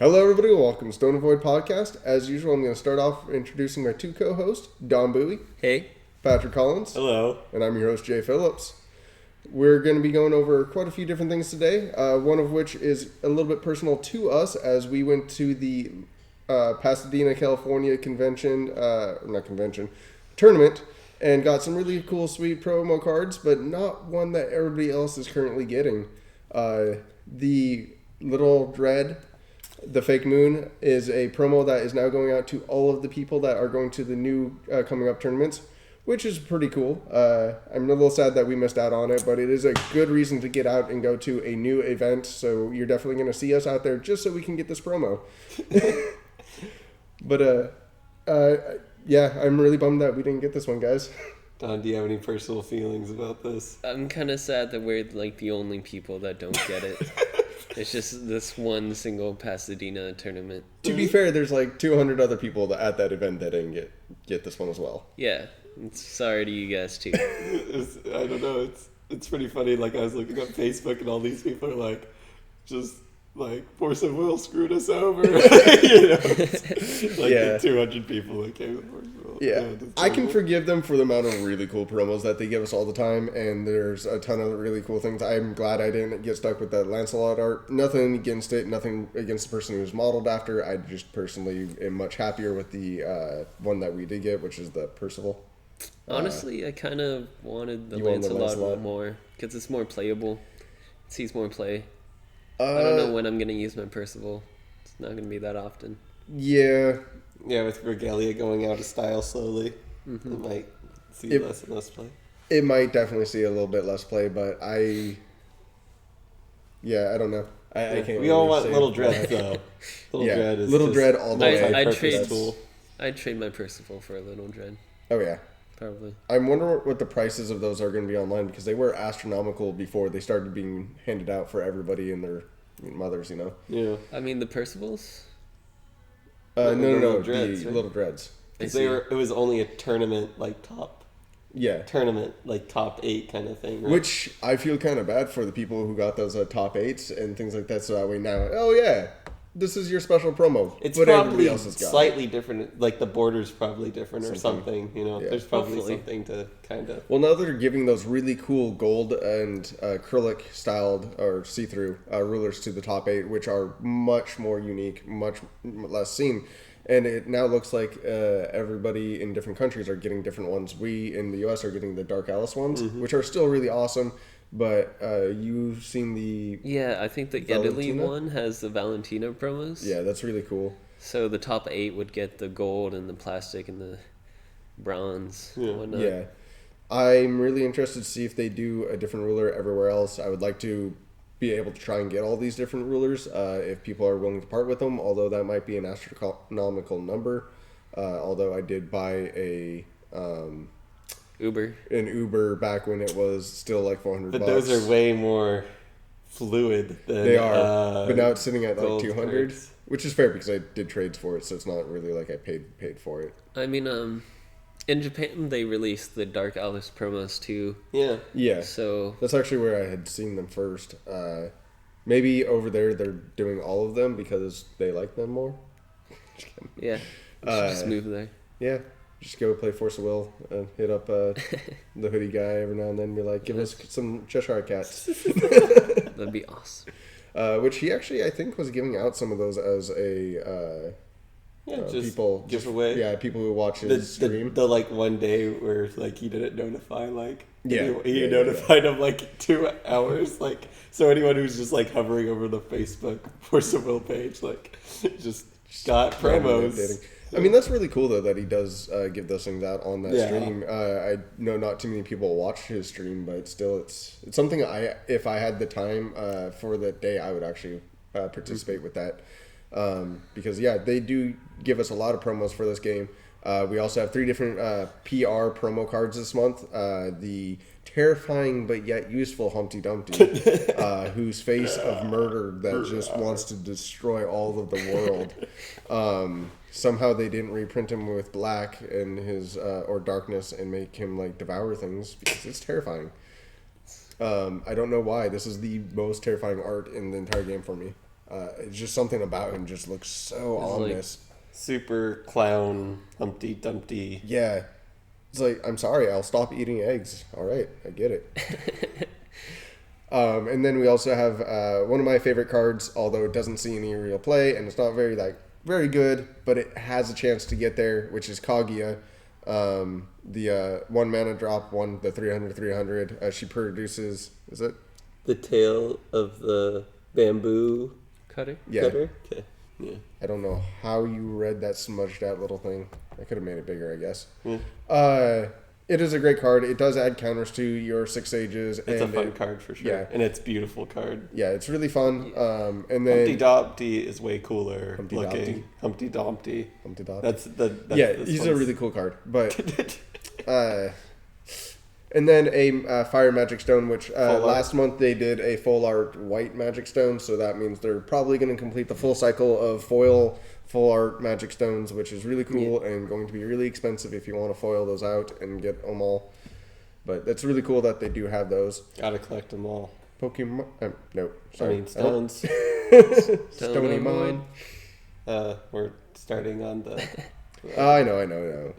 Hello, everybody. Welcome to Stone Avoid Podcast. As usual, I'm going to start off introducing my two co-hosts, Don Bowie. Hey. Patrick Collins. Hello. And I'm your host, Jay Phillips. We're going to be going over quite a few different things today, one of which is a little bit personal to us as we went to the Pasadena, California tournament and got some really cool, sweet promo cards, but not one that everybody else is currently getting. The Little Dread, the Fake Moon, is a promo that is now going out to all of the people that are going to the new coming up tournaments, which is pretty cool. I'm a little sad that we missed out on it, but it is a good reason to get out and go to a new event, so you're definitely going to see us out there just so we can get this promo. But, yeah, I'm really bummed that we didn't get this one, guys. Don, do you have any personal feelings about this? I'm kind of sad that we're like the only people that don't get it. It's just this one single Pasadena tournament. To be fair, there's like 200 other people at that event that didn't get this one as well. Yeah, sorry to you guys too. I don't know. It's pretty funny. Like, I was looking on Facebook and all these people are like, just like, Force of Will screwed us over. You know, like yeah. 200 people that came to Force of Will. Yeah, I can forgive them for the amount of really cool promos that they give us all the time, and there's a ton of really cool things. I'm glad I didn't get stuck with that Lancelot art. Nothing against it, nothing against the person who was modeled after. I just personally am much happier with the one that we did get, which is the Percival. Honestly, I kind of wanted the Lancelot more, because it's more playable. It sees more play. I don't know when I'm going to use my Percival. It's not going to be that often. Yeah. Yeah, with Regalia going out of style slowly, it might see less and less play. It might definitely see a little bit less play, but I don't know. I can't. We all want Little Dread, though. Little Dread all the way. I'd trade my Percival for a Little Dread. Oh, yeah. Probably. I'm wondering what the prices of those are going to be online, because they were astronomical before they started being handed out for everybody and their mothers, you know? Yeah. I mean, the Percivals? No, Little Dreads, the right? Little Dreads. It was only a tournament, like, top 8 kind of thing, right? Which I feel kind of bad for the people who got those top 8s and things like that, so that way now, oh yeah, this is your special promo. It's but probably else has got slightly different, like the border's probably different or something, you know? Yeah. There's probably Hopefully. something to kind of... Well, now they're giving those really cool gold and acrylic styled or see-through rulers to the top 8, which are much more unique, much less seen. And it now looks like everybody in different countries are getting different ones. We in the U.S. are getting the Dark Alice ones, which are still really awesome. But you've seen the... Yeah, I think the Italy one has the Valentina promos. Yeah, that's really cool. So the top 8 would get the gold and the plastic and the bronze and whatnot. Yeah. I'm really interested to see if they do a different ruler everywhere else. I would like to be able to try and get all these different rulers if people are willing to part with them, although that might be an astronomical number. Although I did buy an Uber back when it was still like $400. But those are way more fluid than they are. But now it's sitting at like 200, cards. Which is fair because I did trades for it, so it's not really like I paid for it. I mean, in Japan they released the Dark Alice promos too. Yeah. Yeah. So that's actually where I had seen them first. Maybe over there they're doing all of them because they like them more. Yeah. Just move there. Yeah. Just go play Force of Will and hit up the hoodie guy every now and then and be like, give us some Cheshire Cats. That'd be awesome. Which he actually, I think, was giving out some of those as a... people giveaway. Yeah, people who watch his stream. The like one day where like he didn't notify he notified him like 2 hours like, so anyone who's just like hovering over the Facebook Force of Will page like just got promos. I mean, that's really cool though that he does give those things out on that stream. I know not too many people watch his stream, but still it's something if I had the time for the day, I would actually participate with that. Because they do give us a lot of promos for this game. We also have 3 different PR promo cards this month. The terrifying but yet useful Humpty Dumpty, whose face of murder that just wants to destroy all of the world. Somehow they didn't reprint him with black and his or darkness and make him like devour things because it's terrifying. I don't know why. This is the most terrifying art in the entire game for me. It's just something about him just looks so ominous. Like super clown, Humpty Dumpty. Yeah. It's like, I'm sorry, I'll stop eating eggs. All right, I get it. And then we also have one of my favorite cards, although it doesn't see any real play, and it's not very good, but it has a chance to get there, which is Kaguya. The 1 mana drop, the 300/300. She produces, is it? The tail of the bamboo cutter? Yeah. Cutter? Okay. Yeah. I don't know how you read that smudged out little thing. I could have made it bigger, I guess. Yeah. It is a great card. It does add counters to your 6 sages. It's a fun card for sure. Yeah. And it's a beautiful card. Yeah, it's really fun. And then Humpty Dumpty is way cooler Humpty looking. Humpty Dumpty. Humpty Dumpty. That's he's a really cool card. But and then a Fire Magic Stone, which last month they did a full art white Magic Stone, so that means they're probably going to complete the full cycle of foil full art Magic Stones, which is really cool and going to be really expensive if you want to foil those out and get them all. But it's really cool that they do have those. Gotta collect them all. Pokemon. Nope. Sorry. I mean, stones. Stony Mine. We're starting on the. I know.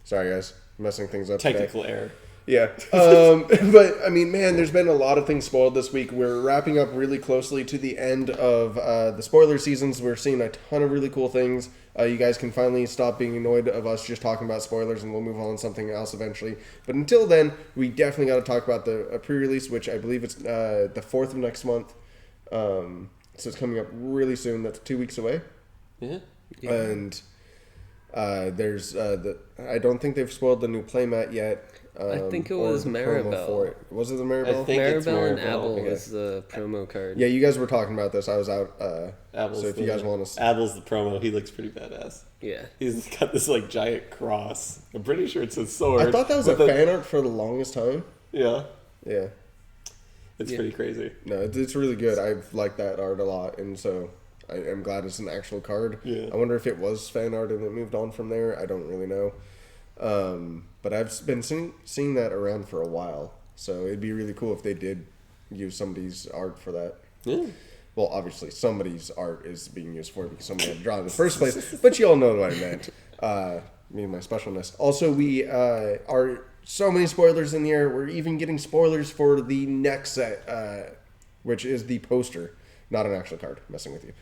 Sorry, guys. Messing things up. Technical error. Yeah. But, I mean, man, there's been a lot of things spoiled this week. We're wrapping up really closely to the end of the spoiler seasons. We're seeing a ton of really cool things. You guys can finally stop being annoyed of us just talking about spoilers, and we'll move on to something else eventually. But until then, we definitely got to talk about the pre-release, which I believe it's the 4th of next month. So it's coming up really soon. That's 2 weeks away. Yeah. And there's I don't think they've spoiled the new playmat yet. I think it was Maribel. Was it the Maribel? I think Maribel and Abel is the promo card. Yeah, you guys were talking about this. I was out. Abel's so if you guys want to... Abel's the promo. He looks pretty badass. Yeah. He's got this like giant cross. I'm pretty sure it's his sword. I thought that was a fan art for the longest time. Yeah. Yeah. It's pretty crazy. No, it's really good. I've liked that art a lot, and so I'm glad it's an actual card. Yeah. I wonder if it was fan art and it moved on from there. I don't really know. But I've been seeing that around for a while, so it'd be really cool if they did use somebody's art for that. Yeah. Well, obviously somebody's art is being used for it because somebody had to draw it in the first place, but you all know what I meant. Me and my specialness. Also, we are so many spoilers in the air. We're even getting spoilers for the next set, which is the poster, not an actual card. Messing with you.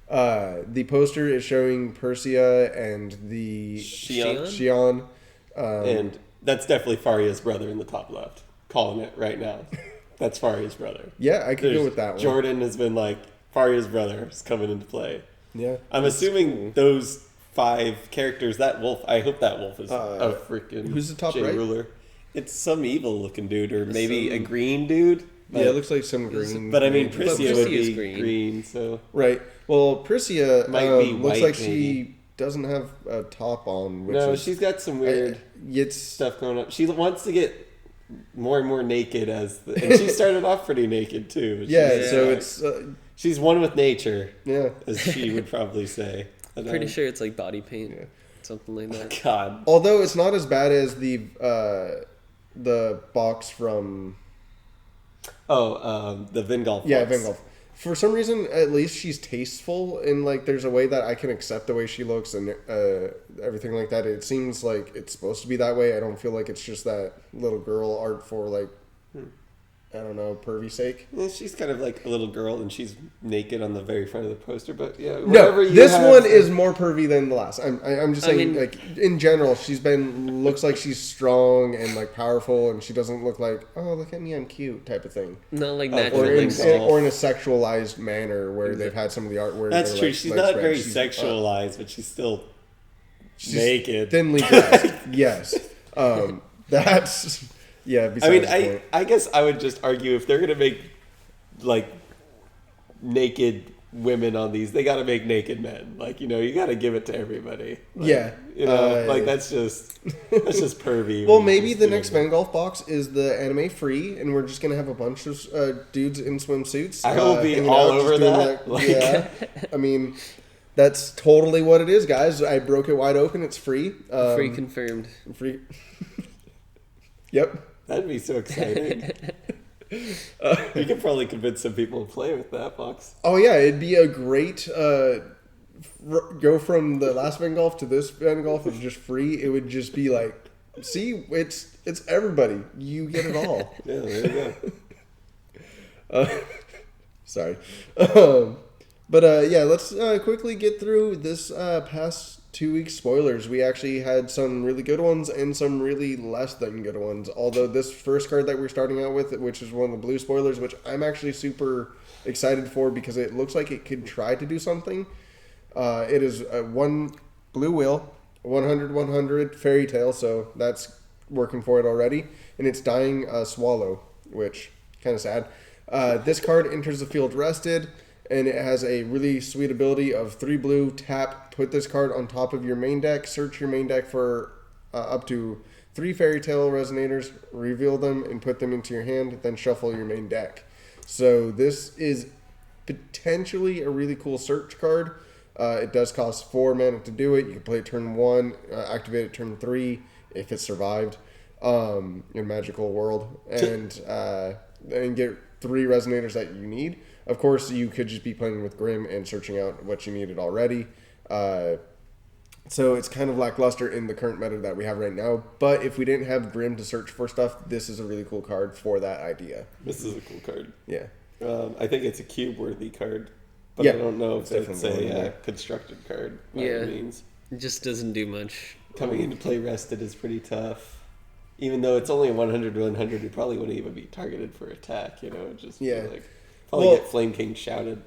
The poster is showing Persia and the Xion. And that's definitely Faria's brother in the top left. Calling it right now. That's Faria's brother. Yeah, I could go with that one. Jordan has been like, Faria's brother is coming into play. Yeah. I'm assuming those 5 characters, that wolf, I hope that wolf is a freaking who's the top right? ruler. It's some evil looking dude, or maybe a green dude. Yeah, it looks like some green. But I mean, Priscia would be green, so. Right. Well, Priscia looks like maybe. She doesn't have a top on. She's got some weird stuff going up. She wants to get more and more naked and she started off pretty naked too. So it's she's one with nature. Yeah, as she would probably say. I'm pretty sure it's like body paint, something like that. God. Although it's not as bad as the box from. The Vingolf. Yeah, Vingolf. For some reason, at least she's tasteful, and like there's a way that I can accept the way she looks and everything like that. It seems like it's supposed to be that way. I don't feel like it's just that little girl art for like, I don't know, pervy sake. Well, she's kind of like a little girl, and she's naked on the very front of the poster. But yeah, this one is more pervy than the last. I'm just saying, like in general, looks like she's strong and like powerful, and she doesn't look like, oh, look at me, I'm cute type of thing. Not like or in a sexualized manner where they've had some of the art where that's true. Like, she's not very sexualized, but she's still naked, thinly dressed. Yes, that's. Yeah, I mean, I guess I would just argue if they're going to make, like, naked women on these, they got to make naked men. Like, you got to give it to everybody. Like, like, that's just pervy. Well, maybe the next Vingolf box is the anime free, and we're just going to have a bunch of dudes in swimsuits. I will be all over that. Yeah. I mean, that's totally what it is, guys. I broke it wide open. It's free. Free confirmed. Free. Yep. That'd be so exciting. You could probably convince some people to play with that box. Oh yeah, it'd be a great go from the last Van Golf to this Van Golf is just free. It would just be like, see, it's everybody. You get it all. Yeah, there you go. Sorry. Yeah, let's quickly get through this past 2 weeks spoilers. We actually had some really good ones and some really less than good ones. Although this first card that we're starting out with, which is one of the blue spoilers, which I'm actually super excited for because it looks like it could try to do something. It is one blue wheel, 100/100 fairy tale, so that's working for it already. And it's Dying Swallow, which kind of sad. This card enters the field rested. And it has a really sweet ability of 3 blue, tap, put this card on top of your main deck, search your main deck for up to 3 Fairy Tale Resonators, reveal them, and put them into your hand, then shuffle your main deck. So this is potentially a really cool search card. It does cost 4 mana to do it. You can play it turn 1, activate it turn 3 if it survived in Magical World, and get 3 Resonators that you need. Of course, you could just be playing with Grim and searching out what you needed already. So it's kind of lackluster in the current meta that we have right now. But if we didn't have Grim to search for stuff, this is a really cool card for that idea. This is a cool card. Yeah. I think it's a cube-worthy card. But I don't know if it's a constructed card by any means. It just doesn't do much. Coming into play rested is pretty tough. Even though it's only a 100/100, you probably wouldn't even be targeted for attack, Just probably get Flame King shouted.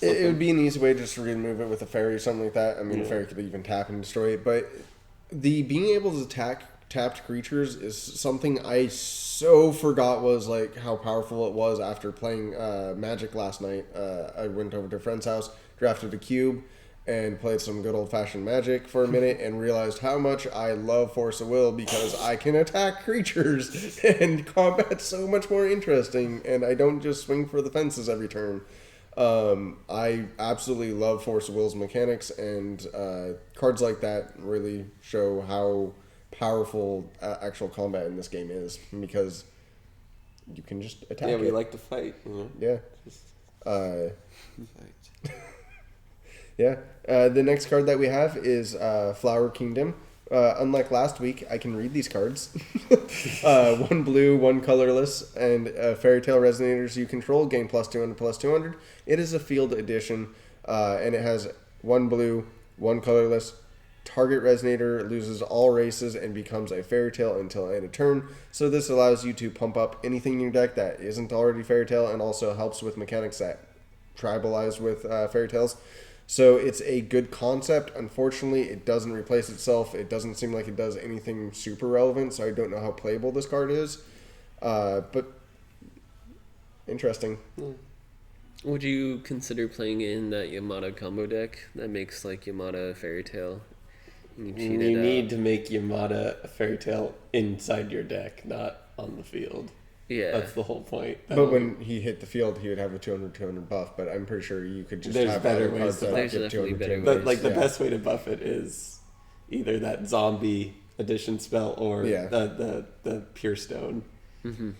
It would be an easy way just to remove it with a fairy or something like that. I mean, a fairy could even tap and destroy it. But the being able to attack tapped creatures is something I so forgot was like how powerful it was after playing Magic last night. I went over to a friend's house, drafted a cube, and played some good old-fashioned Magic for a minute and realized how much I love Force of Will because I can attack creatures and combat's so much more interesting and I don't just swing for the fences every turn. I absolutely love Force of Will's mechanics, and cards like that really show how powerful actual combat in this game is because you can just attack it. Yeah, we like to fight. Yeah. Fight. Yeah. The next card that we have is Flower Kingdom. Unlike last week, I can read these cards. 1 blue, 1 colorless, and Fairy Tale Resonators you control gain +200/+200. It is a field edition, and it has 1 blue, 1 colorless. Target Resonator loses all races and becomes a Fairy Tale until end of turn. So this allows you to pump up anything in your deck that isn't already Fairy Tale, and also helps with mechanics that tribalize with Fairy Tales. So it's a good concept. Unfortunately, it doesn't replace itself. It doesn't seem like it does anything super relevant, so I don't know how playable this card is. But interesting. Would you consider playing in that Yamada combo deck that makes like Yamada Fairy Tale? You need to make Yamada a Fairy Tale inside your deck, not on the field. Yeah. That's the whole point. But when he hit the field, he would have a 200 buff, but I'm pretty sure you could just have better cards ways to that give 200. But like the best way to buff it is either that zombie addition spell or the pure stone. Mm-hmm.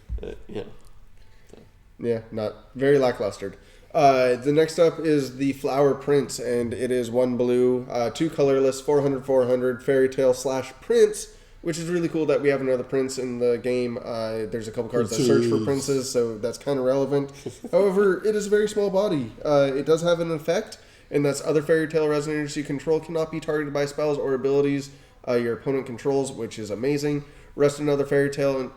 Yeah, not very lackluster. The next up is the Flower Prince, and it is 1 blue, 2 colorless, 400/400 Fairy Tale / Prince, which is really cool that we have another prince in the game. There's a couple cards that search for princes, so that's kind of relevant. However, it is a very small body. It does have an effect, and that's other Fairy Tale Resonators you control cannot be targeted by spells or abilities your opponent controls, which is amazing. Rest another Fairy Tale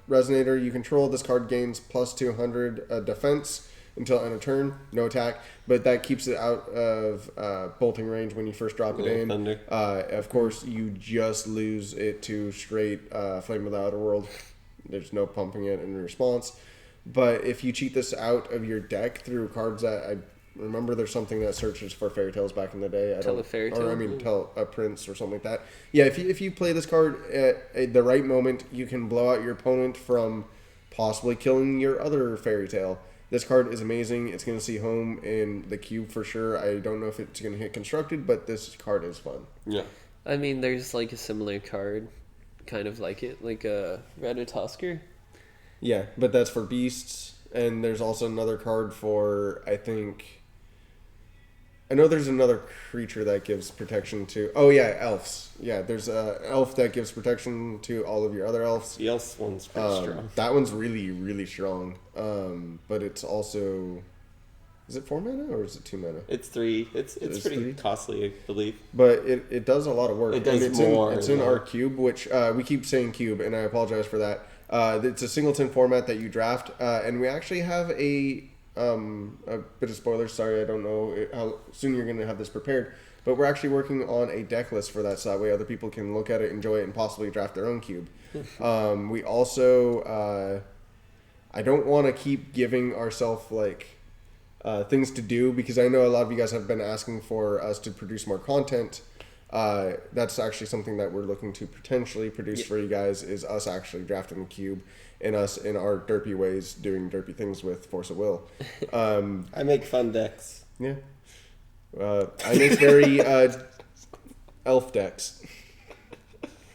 Resonator you control. This card gains +200 defense until end of turn, no attack, but that keeps it out of bolting range when you first drop it in. Thunder. Of course, you just lose it to straight Flame of the Outer World. There's no pumping it in response. But if you cheat this out of your deck through cards that I remember, there's something that searches for fairy tales back in the day. Tell a prince or something like that. Yeah, if you play this card at the right moment, you can blow out your opponent from possibly killing your other fairy tale. This card is amazing. It's going to see home in the cube for sure. I don't know if it's going to hit constructed, but this card is fun. Yeah. I mean, there's like a similar card, kind of like it, like a Ratatoskr. Yeah, but that's for beasts, and there's also another card for, I know there's another creature that gives protection to... Oh, yeah, elves. Yeah, there's an elf that gives protection to all of your other elves. The elf one's pretty strong. That one's really, really strong. But it's also... Is it 4 mana or is it 2 mana? It's 3. It's pretty 3? costly, I believe. But it does a lot of work. It does it's more. It's in our cube, which we keep saying cube, and I apologize for that. It's a singleton format that you draft, and we actually have a bit of spoilers. Sorry, I don't know how soon you're going to have this prepared, but we're actually working on a deck list for that, so that way other people can look at it, enjoy it, and possibly draft their own cube. We also, I don't want to keep giving ourselves things to do, because I know a lot of you guys have been asking for us to produce more content. That's actually something that we're looking to potentially produce for you guys, is us actually drafting the cube and us in our derpy ways doing derpy things with Force of Will. I make fun decks. Yeah. I make very elf decks.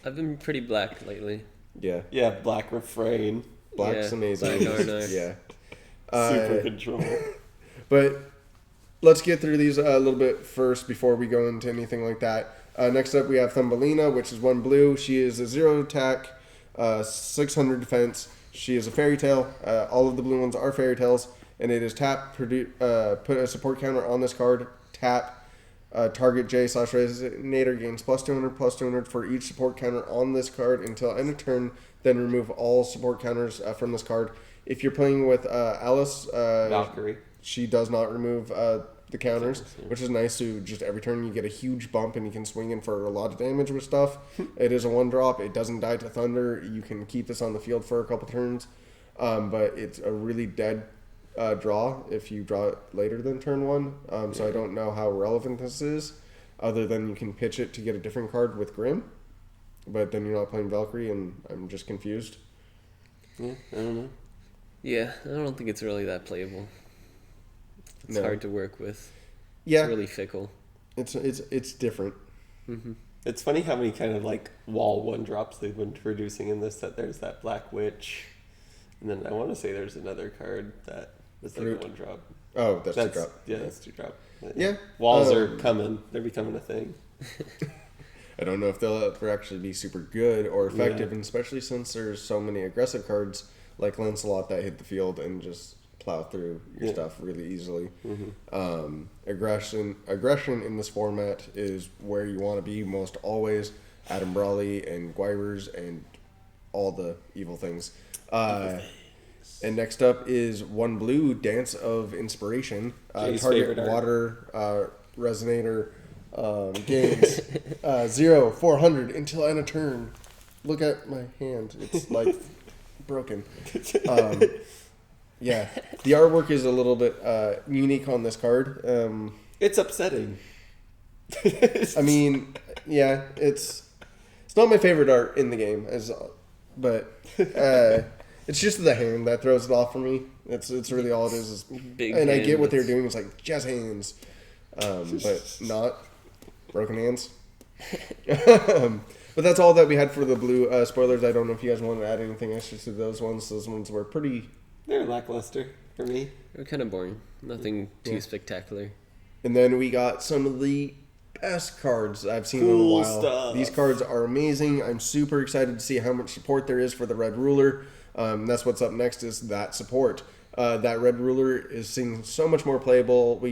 I've been pretty black lately. Yeah. Yeah, Black Refrain. Black's amazing. Black Arnar. Yeah. Super control. But let's get through these a little bit first before we go into anything like that. Next up, we have Thumbelina, which is 1 blue. She is a 0 attack, 600 defense. She is a fairy tale. All of the blue ones are fairy tales. And it is tap, put a support counter on this card, tap, target J/Resonator gains +200/+200 for each support counter on this card until end of turn, then remove all support counters from this card. If you're playing with Alice, Valkyrie, she does not remove the counters, which is nice. So just every turn you get a huge bump and you can swing in for a lot of damage with stuff. It is a 1-drop. It doesn't die to thunder. You can keep this on the field for a couple turns, but it's a really dead draw if you draw it later than turn 1. So I don't know how relevant this is, other than you can pitch it to get a different card with Grim, but then you're not playing Valkyrie, and I'm just confused. Yeah, I don't know. Yeah, I don't think it's really that playable. It's hard to work with. Yeah, it's really fickle. It's different. Mm-hmm. It's funny how many kind of wall 1-drops they've been producing in this. That there's that Black Witch, and then I want to say there's another card that was like a 1-drop. Oh, that's 2-drop. Yeah, that's 2-drop. Yeah, walls are coming. They're becoming a thing. I don't know if they'll ever actually be super good or effective, and especially since there's so many aggressive cards like Lancelot that hit the field and just plow through your stuff really easily. Mm-hmm. Aggression in this format is where you want to be most always. Adam Brawley and Guivers and all the evil things. And next up is 1 blue, Dance of Inspiration. Target water resonator gains 0/400 until end of turn. Look at my hand. It's like broken. Yeah, the artwork is a little bit unique on this card. It's upsetting. I mean, yeah, it's not my favorite art in the game, but it's just the hand that throws it off for me. It's really all it is big. And I get what they're doing. It's like jazz hands, but not broken hands. But that's all that we had for the blue spoilers. I don't know if you guys want to add anything extra to those ones. Those ones were pretty... They're lackluster for me. They're kind of boring. Nothing too spectacular. And then we got some of the best cards I've seen in a while. Stuff. These cards are amazing. I'm super excited to see how much support there is for the Red Ruler. That's what's up next, is that support. That Red Ruler is seeing so much more playable.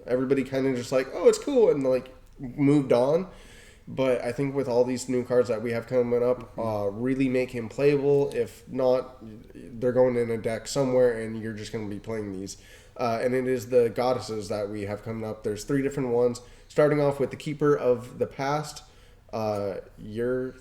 Everybody kind of just like, oh, it's cool, and moved on. But I think with all these new cards that we have coming up, really make him playable. If not, they're going in a deck somewhere, and you're just going to be playing these. And it is the goddesses that we have coming up. There's 3 different ones, starting off with the Keeper of the Past. Your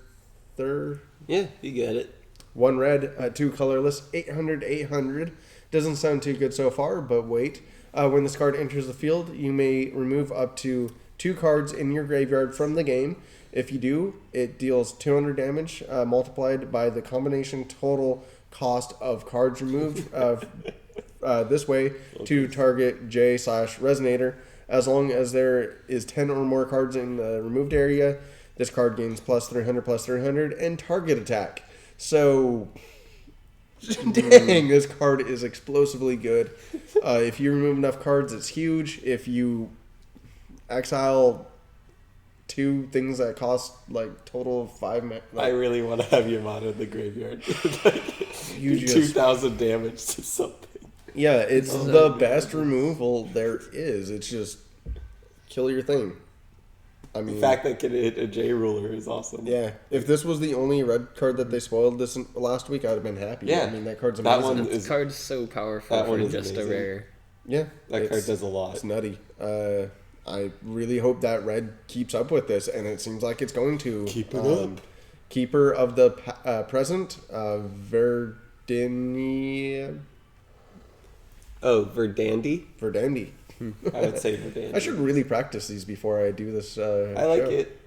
third. Yeah, you get it. 1 red, 2 colorless, 800. Doesn't sound too good so far, but wait. When this card enters the field, you may remove up to 2 cards in your graveyard from the game. If you do, it deals 200 damage multiplied by the combination total cost of cards removed this way to target J/Resonator. As long as there is 10 or more cards in the removed area, this card gains +300/+300 and target attack. So, Dang, this card is explosively good. If you remove enough cards, it's huge. If you exile 2 things that cost like total of 5 I really want to have Yamada in the graveyard. Like, you do just 2,000 damage to something. Yeah, it's the best removal there is. It's just kill your thing. I mean, The fact that it can hit a J ruler is awesome. yeah. If this was the only red card that they spoiled this last week, I'd have been happy. Yeah. I mean, that card's That amazing. one This card's so powerful that one for is just amazing. a rare. Yeah, That card does a lot. It's nutty. I really hope that red keeps up with this, and it seems like it's going to. Keep it up. Keeper of the present, Verdania. Oh, Verdandi? Verdandi. I would say Verdandi. I should really practice these before I do this. I like show. it.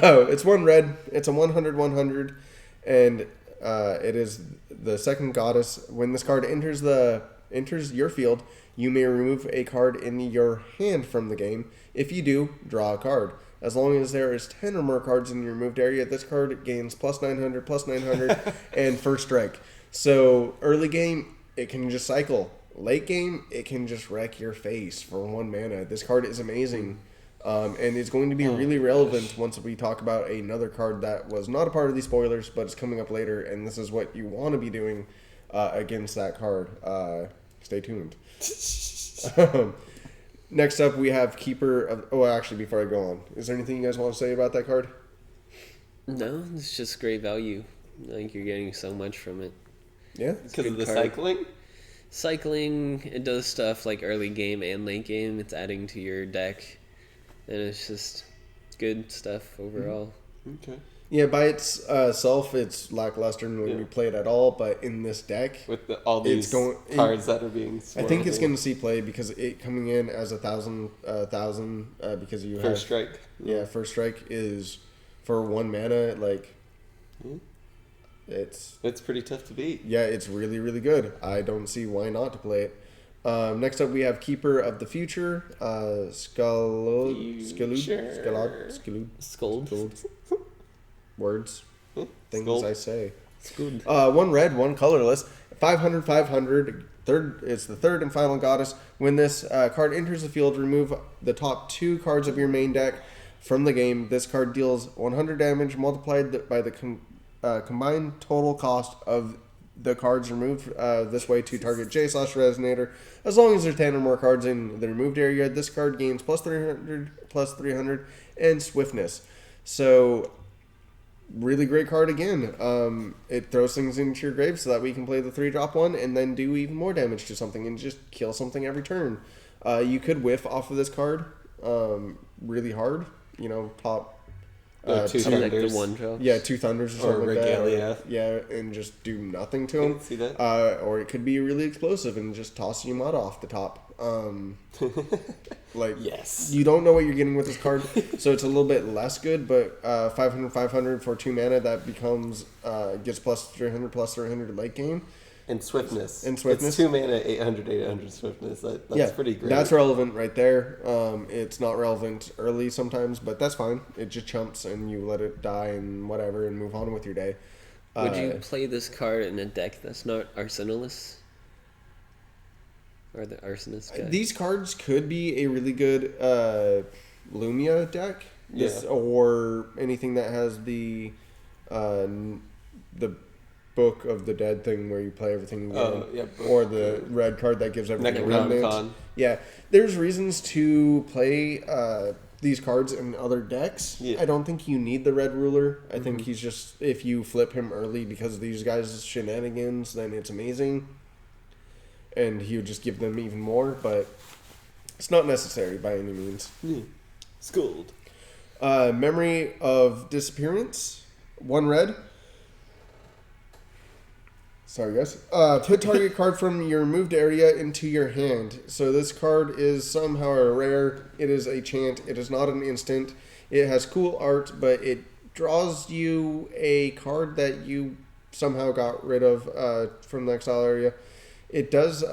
Oh, it's 1 red. It's a 100/100, and it is the second goddess. When this card enters your field, you may remove a card in your hand from the game. If you do, draw a card. As long as there is 10 or more cards in your removed area, this card gains +900, +900, and first strike. So early game, it can just cycle. Late game, it can just wreck your face for 1 mana. This card is amazing. And it's going to be really relevant once we talk about another card that was not a part of these spoilers, but it's coming up later, and this is what you want to be doing against that card. Stay tuned. Next up, we have Keeper of... Oh, actually, before I go on, is there anything you guys want to say about that card? No, it's just great value. I think you're getting so much from it. Yeah? Because of the card. cycling? Cycling, it does stuff like early game and late game. It's adding to your deck, and it's just good stuff overall. Okay. Yeah, by itself, it's lackluster when we play it at all, but in this deck... With all these cards that are being swirled I think it's in. going to see play because it coming in as 1,000 because you have... First strike. Yeah, first strike is for 1 mana, like... It's pretty tough to beat. Yeah, it's really, really good. I don't see why not to play it. Next up, we have Keeper of the Future, Scold. Words. Things Scold. I say. It's good. 1 red, 1 colorless. 500, 500. It's the third and final goddess. When this card enters the field, remove the top 2 cards of your main deck from the game. This card deals 100 damage multiplied by the combined total cost of the cards removed this way to target J/Resonator. As long as there's 10 or more cards in the removed area, this card gains +300, +300, and swiftness. So, really great card again. It throws things into your grave so that we can play the 3-drop one and then do even more damage to something and just kill something every turn. You could whiff off of this card really hard. You know, top... 2 Like the thunders. 1 drop. Yeah, 2 thunders or something like Regalia. that. Yeah, and just do nothing to them. See that? Or it could be really explosive and just toss you mud off the top. Like, Yes. you don't know what you're getting with this card, so it's a little bit less good, but 500, 500 for 2 mana, that becomes, gets +300, +300 late game. And swiftness. And swiftness. It's 2 mana, 800, 800 swiftness. That's pretty great. That's relevant right there. It's not relevant early sometimes, but that's fine. It just chumps and you let it die and whatever and move on with your day. Would you play this card in a deck that's not Arsenalist? Or the Arsonist guy? These cards could be a really good Lumia deck. Yeah. Or anything that has the Book of the Dead thing where you play everything again. Oh, yeah. Or the red card that gives everything a Necronomicon. remnant. Yeah. There's reasons to play these cards in other decks. Yeah. I don't think you need the red ruler. I think he's just, if you flip him early because of these guys' shenanigans, then it's amazing. And he would just give them even more, but it's not necessary by any means. Scold. Memory of Disappearance. 1 red. Sorry, guys. Put target card from your removed area into your hand. So this card is somehow a rare. It is a chant. It is not an instant. It has cool art, but it draws you a card that you somehow got rid of from the exile area. It does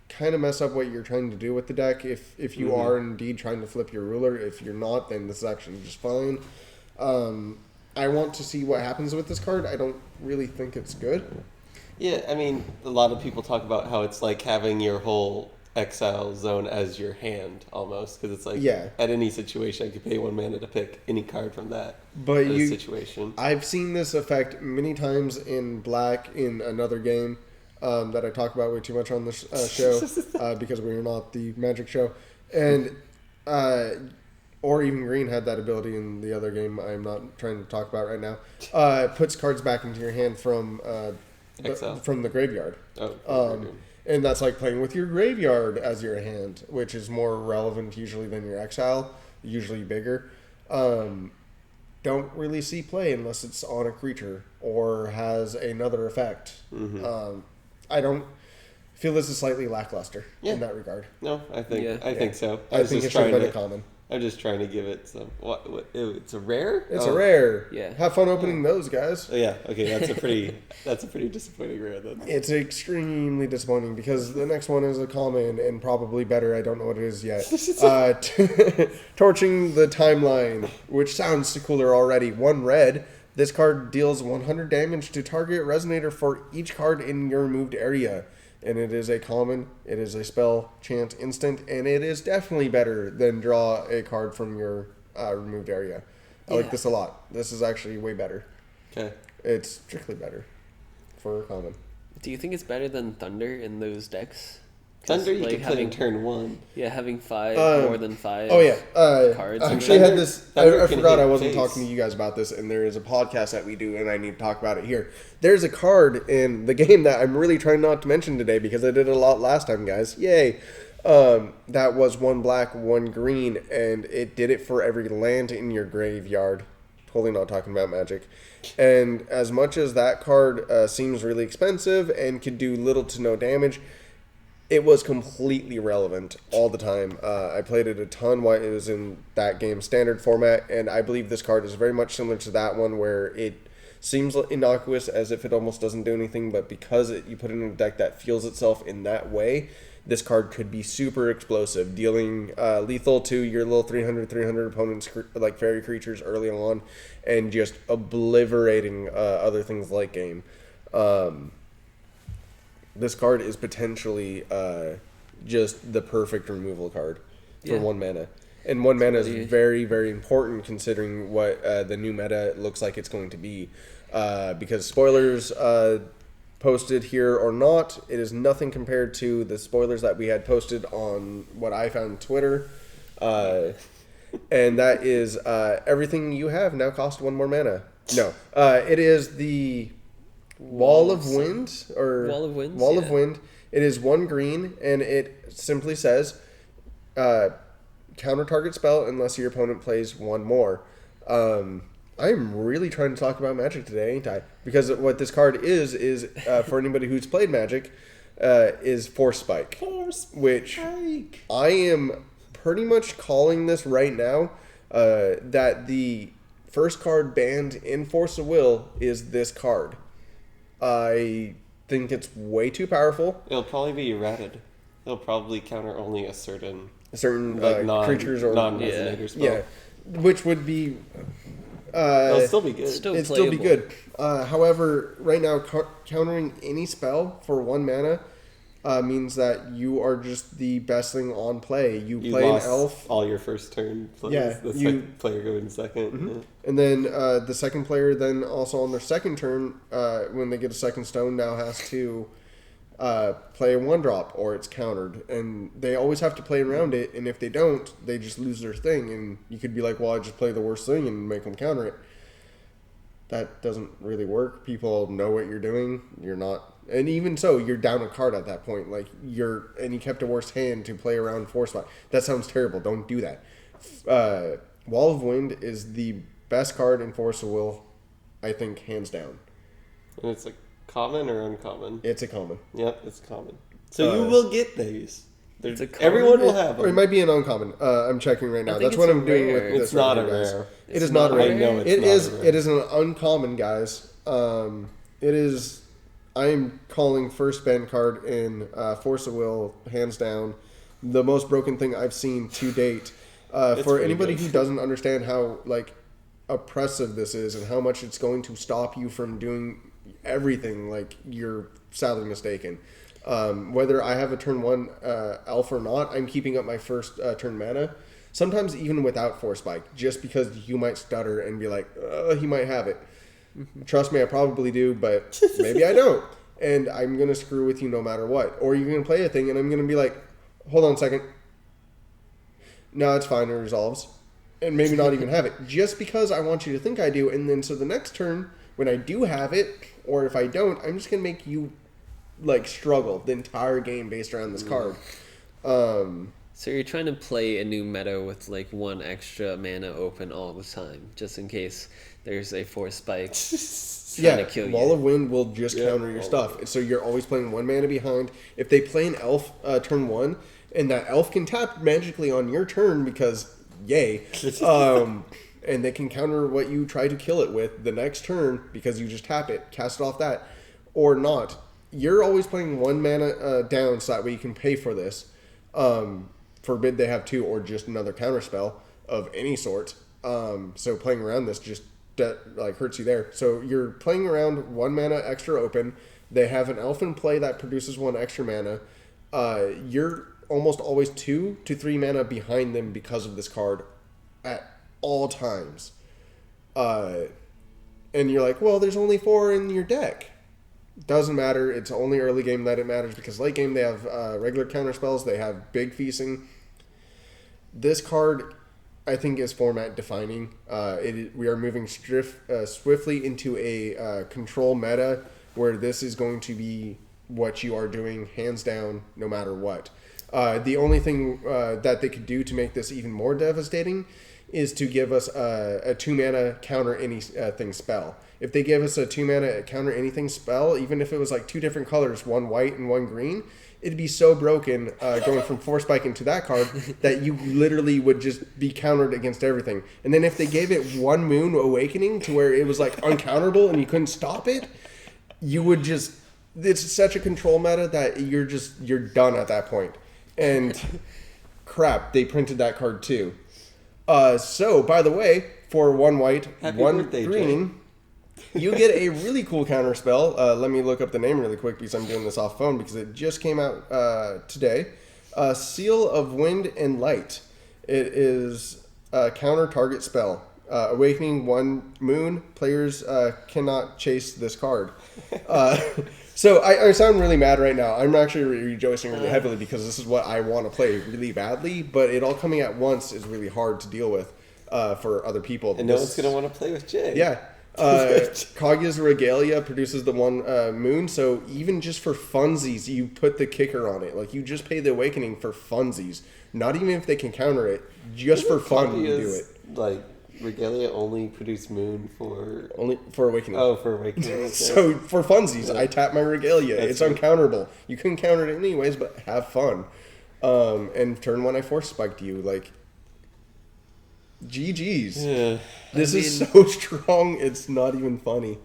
kind of mess up what you're trying to do with the deck if you are indeed trying to flip your ruler. If you're not, then this is actually just fine. I want to see what happens with this card. I don't really think it's good. Yeah, I mean, a lot of people talk about how it's like having your whole exile zone as your hand, almost. Because it's like, at any situation, I could pay 1 mana to pick any card from that situation. I've seen this effect many times in Black in another game that I talk about way too much on this show because we're not the Magic show. And... or even Green had that ability in the other game I'm not trying to talk about right now. Puts cards back into your hand from the graveyard. And that's like playing with your graveyard as your hand, which is more relevant usually than your exile, usually bigger. Don't really see play unless it's on a creature or has another effect. Mm-hmm. I don't feel this is slightly lackluster in that regard. No, I think so. I think it should have been a common. I'm just trying to give it some. What it's a rare. It's a rare. Yeah. Have fun opening those, guys. Oh, yeah. Okay. That's a pretty disappointing rare then. It's extremely disappointing because the next one is a common and probably better. I don't know what it is yet. Torching the Timeline, which sounds cooler already. 1 red. This card deals 100 damage to target resonator for each card in your removed area. And it is a common, it is a spell, chant, instant, and it is definitely better than draw a card from your removed area. I like this a lot. This is actually way better. Okay. It's strictly better for a common. Do you think it's better than Thunder in those decks? Thunder you can play in turn 1. Yeah, having 5, more than 5 cards. I actually had this, I forgot I wasn't talking to you guys about this, and there is a podcast that we do, and I need to talk about it here. There's a card in the game that I'm really trying not to mention today because I did it a lot last time, guys. Yay. That was 1 black, 1 green, and it did it for every land in your graveyard. Totally not talking about Magic. And as much as that card seems really expensive and could do little to no damage, it was completely relevant all the time. I played it a ton while it was in that game standard format, and I believe this card is very much similar to that one where it seems innocuous as if it almost doesn't do anything, but because you put it in a deck that feels itself in that way, this card could be super explosive, dealing lethal to your little 300 opponents like fairy creatures early on, and just obliterating other things like game. This card is potentially just the perfect removal card for 1 mana. And 1 mana is very, very important considering what the new meta looks like it's going to be. Because spoilers posted here or not, it is nothing compared to the spoilers that we had posted on what I found Twitter. And that is everything you have now costs 1 more mana. No. It is the... Wall of Wind. It is 1 green, and it simply says counter target spell unless your opponent plays 1 more. I'm really trying to talk about Magic today, ain't I? Because what this card is for anybody who's played Magic, is Force Spike. Which I am pretty much calling this right now that the first card banned in Force of Will is this card. I think it's way too powerful. It'll probably be errated. It'll probably counter only a certain like creatures or non-resonator spell. Yeah, which would be. It'll still be good. It'd still be good. However, right now, countering any spell for 1 mana means that you are just the best thing on play. You play an elf. All your first turn plays. Yeah, the second player going second. Mm-hmm. Yeah. And then the second player then also on their second turn, when they get a second stone, now has to play a 1-drop or it's countered. And they always have to play around it, and if they don't, they just lose their thing. And you could be like, well, I just play the worst thing and make them counter it. That doesn't really work. People know what you're doing. You're not... And even so, you're down a card at that point. Like and you kept a worse hand to play around Force Spike. That sounds terrible. Don't do that. Wall of Wind is the best card in Force of Will, I think, hands down. And it's a common or uncommon? It's a common. Yep, it's common. So you will get these. Everyone will have them. Or it might be an uncommon. I'm checking right now. That's what I'm doing with this. It's not a rare. It is not a rare. I know it's not a rare. It is an uncommon, guys. It is... I'm calling first ban card in Force of Will, hands down, the most broken thing I've seen to date. For anybody who doesn't understand how, like, oppressive this is and how much it's going to stop you from doing everything, like, you're sadly mistaken. Whether I have a turn 1 elf or not, I'm keeping up my first turn mana. Sometimes even without Force Spike, just because you might stutter and be like, he might have it. Mm-hmm. Trust me, I probably do, but maybe I don't. And I'm going to screw with you no matter what. Or you're going to play a thing and I'm going to be like, hold on a second. No, it's fine, it resolves. And maybe not even have it. Just because I want you to think I do. And then so the next turn, when I do have it, or if I don't, I'm just going to make you, like, struggle the entire game based around this card. So you're trying to play a new meta with, like, 1 extra mana open all the time, just in case there's a Force Spike trying to kill you. Wall of Wind will just counter your stuff. So you're always playing 1 mana behind. If they play an elf turn 1, and that elf can tap magically on your turn because, yay, and they can counter what you try to kill it with the next turn because you just tap it, cast it off that, or not. You're always playing 1 mana down so that way you can pay for this. Forbid they have 2 or just another counterspell of any sort. So playing around this just hurts you there. So you're playing around 1 mana extra open. They have an elf in play that produces 1 extra mana. You're almost always 2 to 3 mana behind them because of this card at all times. And you're like, well, there's only 4 in your deck. Doesn't matter. It's only early game that it matters because late game they have regular counter spells. They have big feasting. This card, I think, is format defining. We are moving swiftly into a control meta where this is going to be what you are doing hands down no matter what. The only thing that they could do to make this even more devastating is to give us a 2 mana counter anything spell. If they give us a 2 mana counter anything spell, even if it was like 2 different colors, 1 white and 1 green, it'd be so broken going from Force Spike into that card that you literally would just be countered against everything. And then if they gave it 1 Moon Awakening to where it was like uncounterable and you couldn't stop it, you would just... It's such a control meta that you're done at that point. And crap, they printed that card too. So, by the way, for 1 white, Happy 1 birthday, green, you get a really cool counter spell. Let me look up the name really quick because I'm doing this off phone because it just came out today. Seal of Wind and Light. It is a counter target spell. Awakening 1 moon. Players cannot chase this card. So I sound really mad right now. I'm actually rejoicing really heavily because this is what I want to play really badly, but it all coming at once is really hard to deal with for other people. And no one's going to want to play with Jay. Yeah. Kaguya's Regalia produces the 1 moon, so even just for funsies, you put the kicker on it. Like, you just pay the Awakening for funsies. Not even if they can counter it. Just for fun, you do it. Like, Regalia only produce moon only for Awakening. Oh, for Awakening. Okay. So for funsies, I tap my Regalia. It's uncounterable. You couldn't counter it anyways, but have fun. And turn 1, I Force Spiked you. Like, GG's. Yeah. This is so strong, it's not even funny.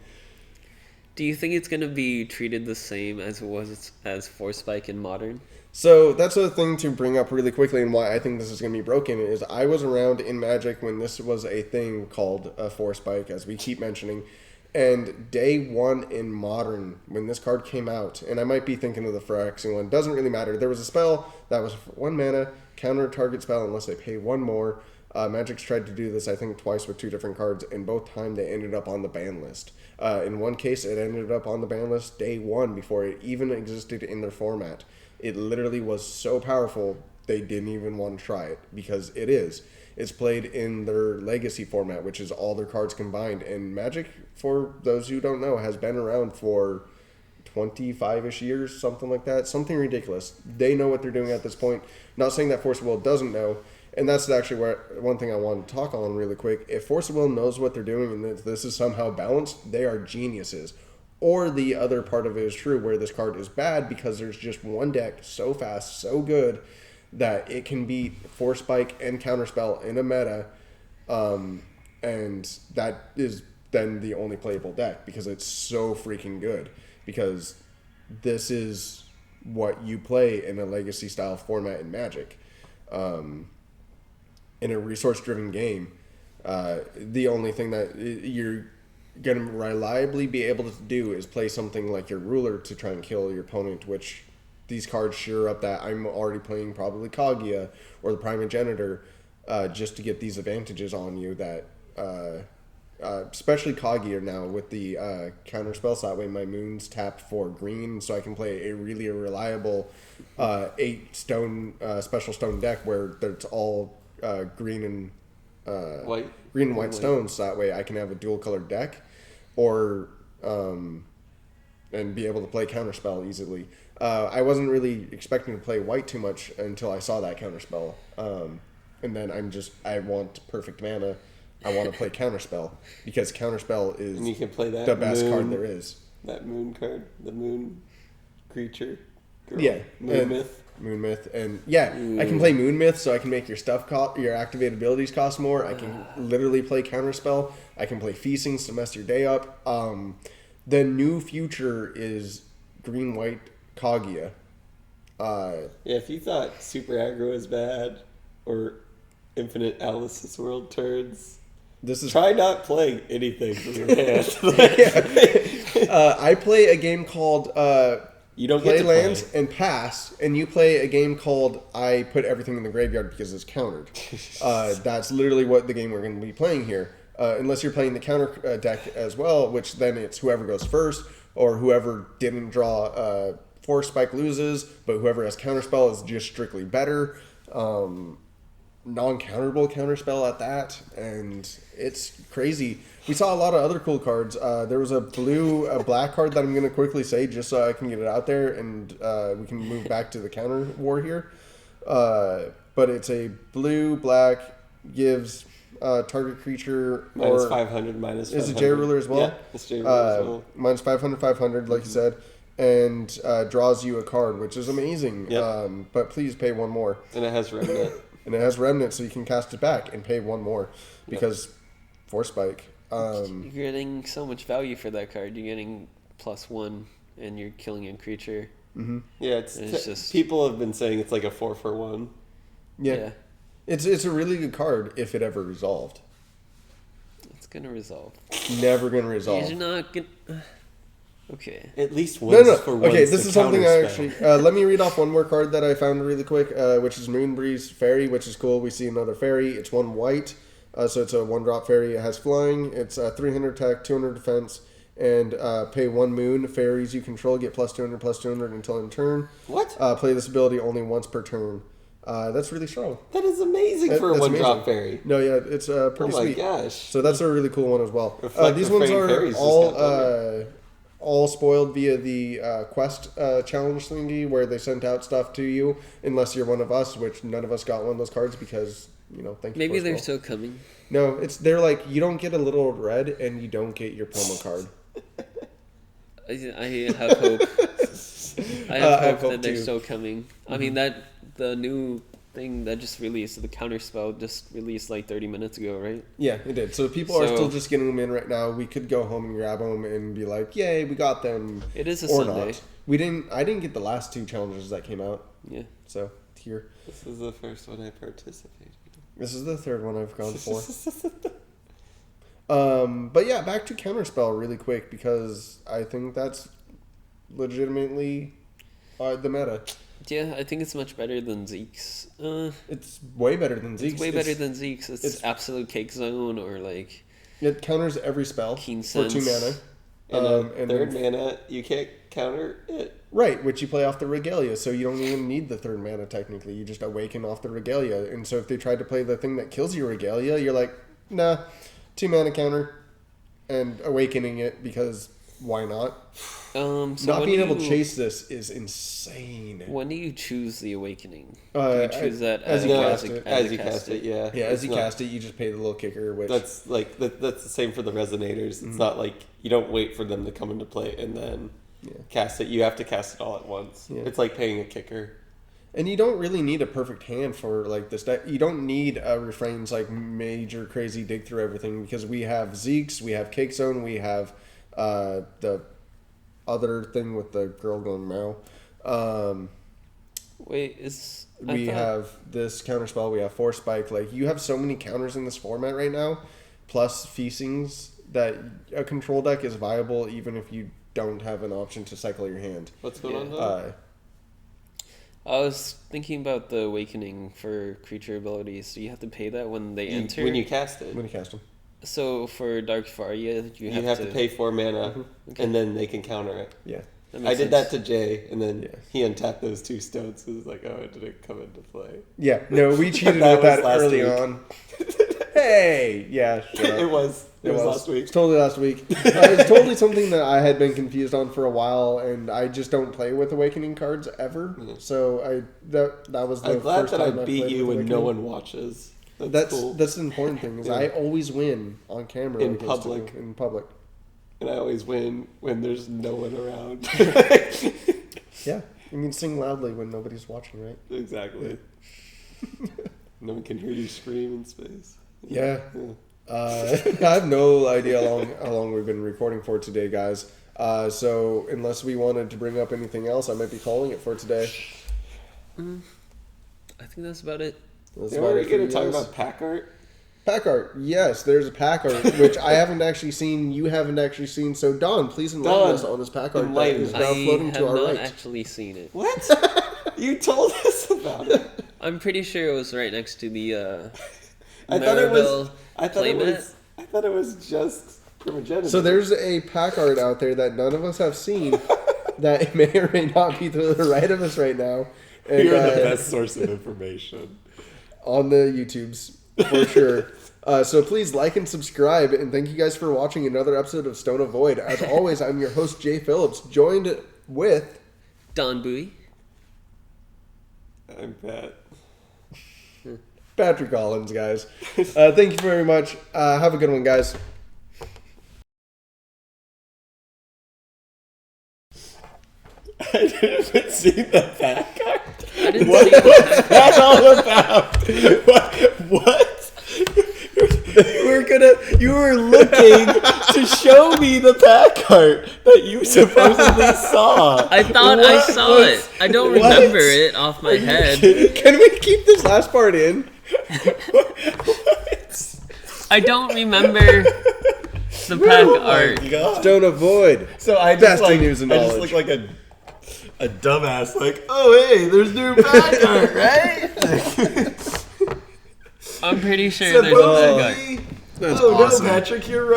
Do you think it's going to be treated the same as it was as Force Spike in Modern? So that's a thing to bring up really quickly, and why I think this is going to be broken is I was around in Magic when this was a thing called a Force Spike, as we keep mentioning. And day 1 in Modern, when this card came out, and I might be thinking of the Phyrexian one, doesn't really matter. There was a spell that was 1 mana, counter target spell unless they pay 1 more. Magic's tried to do this, I think, twice with 2 different cards, and both times they ended up on the ban list. In one case, it ended up on the ban list day 1 before it even existed in their format. It literally was so powerful, they didn't even want to try it, because it is. It's played in their Legacy format, which is all their cards combined. And Magic, for those who don't know, has been around for 25-ish years, something like that. Something ridiculous. They know what they're doing at this point. Not saying that Force of Will doesn't know. And that's actually one thing I want to talk on really quick. If Force of Will knows what they're doing and this is somehow balanced, they are geniuses. Or the other part of it is true, where this card is bad because there's just one deck so fast, so good, that it can beat Force Spike and Counterspell in a meta, and that is then the only playable deck because it's so freaking good. Because this is what you play in a Legacy-style format in Magic. In a resource-driven game, The only thing that you're going to reliably be able to do is play something like your ruler to try and kill your opponent, which these cards sure up that I'm already playing probably Kaguya or the Primogenitor just to get these advantages on you that... especially Kaguya now with the counter spells. That way my moons tap for green, so I can play a really reliable 8 stone special stone deck where it's all green and white stones. So that way I can have a dual colored deck, or and be able to play counter spell easily. I wasn't really expecting to play white too much until I saw that counter spell, and then I want perfect mana. I want to play Counterspell because Counterspell is and you can play that the best card there is. That moon card, the moon creature. Girl. Yeah, Moon Myth. Moon Myth, and I can play Moon Myth, so I can make your your activated abilities cost more. I can literally play Counterspell. I can play Feastings to mess your day up. The new future is green white Kaguya. If you thought Super Aggro is bad or Infinite Alice's World turns. Try not playing anything from your hand. I play a game called you don't play get to lands play. and pass, and you play a game called I put everything in the graveyard because it's countered. That's literally what the game we're going to be playing here. Unless you're playing the counter deck as well, which then it's whoever goes first or whoever didn't draw Force Spike loses, but whoever has Counterspell is just strictly better. Non-counterable counterspell at that, and it's crazy. We saw a lot of other cool cards. There was a black card that I'm going to quickly say just so I can get it out there, and we can move back to the counter war here. But it's a blue-black, gives target creature minus 500, minus 500. Is it J Ruler as well? Yeah, it's J Ruler as well. Minus 500, like you said, and draws you a card, which is amazing. Yep. But please pay one more. And it has Remnant. And it has Remnant, so you can cast it back and pay one more because Force Spike. You're getting so much value for that card. You're getting +1, and you're killing a creature. Mm-hmm. Yeah, it's just people have been saying it's like a 4-for-1. Yeah. It's a really good card if it ever resolved. It's gonna resolve. Never gonna resolve. You're not gonna. Okay. At least once for once. Okay, this is something I actually... let me read off one more card that I found really quick, which is Moonbreeze Fairy, which is cool. We see another fairy. It's 1 white, so it's a 1-drop fairy. It has flying. It's 300 attack, 200 defense, and pay 1 moon. Fairies you control get +200 until end turn. What? Play this ability only once per turn. That's really strong. That is amazing for a 1-drop fairy. No, yeah, it's pretty sweet. Oh my gosh. So that's a really cool one as well. These ones are all spoiled via the quest challenge thingy where they sent out stuff to you, unless you're one of us, which none of us got one of those cards because, thank you. Maybe they're still coming. No, they're like, you don't get a little red and you don't get your promo card. I have hope. I have hope that they're still coming. Mm-hmm. I mean, the new thing that just released, the counterspell, just released like 30 minutes ago, right? Yeah, it did. So people are still just getting them in right now. We could go home and grab them and be like, yay, we got them. It is a Sunday. Not. I didn't get the last 2 challenges that came out. Yeah. So, here. This is the first one I participated in. This is the 3rd one I've gone for. But yeah, back to Counterspell really quick because I think that's legitimately the meta. Yeah, I think it's much better than Zeke's. It's way better than Zeke's. It's way better than Zeke's. It's Absolute Cake Zone or like... It counters every spell Keen for 2 mana. And 3rd mana, you can't counter it. Right, which you play off the Regalia, so you don't even need the 3rd mana technically. You just awaken off the Regalia. And so if they tried to play the thing that kills your Regalia, you're like, nah, 2 mana counter and awakening it because why not? So not being able to chase this is insane. When do you choose the awakening? Do you choose that as you cast it? Yeah. Yeah, as you cast it, you just pay the little kicker. Which that's like that's the same for the resonators. It's not like you don't wait for them to come into play and then cast it. You have to cast it all at once. Yeah. It's like paying a kicker. And you don't really need a perfect hand for like this deck. You don't need refrains like major crazy dig through everything because we have Zeke's, we have Cake Zone, we have the other thing with the girl going meow. Wait, we have this counterspell. We have Force Spike. Like, you have so many counters in this format right now, plus Feastings, that a control deck is viable even if you don't have an option to cycle your hand. What's going on though? I was thinking about the Awakening for creature abilities. So you have to pay that when they enter? When you cast it. When you cast them. So for Dark Faria, you have to pay 4 mana, and then they can counter it. Yeah. I did that to Jay, and then he untapped those 2 stones. So it was like, oh, it didn't come into play. Yeah, no, we cheated with that early on. Hey! Yeah, It was last week. It's totally last week. It's totally something that I had been confused on for a while, and I just don't play with Awakening cards ever. Mm-hmm. So that was the I'm glad first that time I beat you when no one watches. That's cool. That's the important thing, is I always win on camera. In public. And I always win when there's no one around. Yeah, you can sing loudly when nobody's watching, right? Exactly. No one can hear you scream in space. Yeah. I have no idea how long we've been recording for today, guys. So unless we wanted to bring up anything else, I might be calling it for today. I think that's about it. Are we going to talk about pack art? Pack art, yes. There's a pack art, which I haven't actually seen. You haven't actually seen. So Don, please enlighten us on this pack art that is now floating to our right. I have not actually seen it. What? You told us about it. I'm pretty sure it was right next to the I thought it was just Primogenitor. So there's a pack art out there that none of us have seen that may or may not be to the right of us right now. And, you're the best source of information on the YouTubes, for sure. So please like and subscribe, and thank you guys for watching another episode of Stone of Void. As always, I'm your host, Jay Phillips, joined with... Don Bowie. I'm Pat. Patrick Collins, guys. Thank you very much. Have a good one, guys. I didn't even see the pack art. I didn't see the pack art. That's all about. What? You were looking to show me the pack art that you supposedly saw. I thought I saw it. I don't remember it off my head. Can we keep this last part in? What? I don't remember the pack art. God. Stone of Void. So I just look like a dumbass. Like, oh hey, there's new pack art, right? I'm pretty sure there's a pack art. That's awesome. No, Patrick, you're right.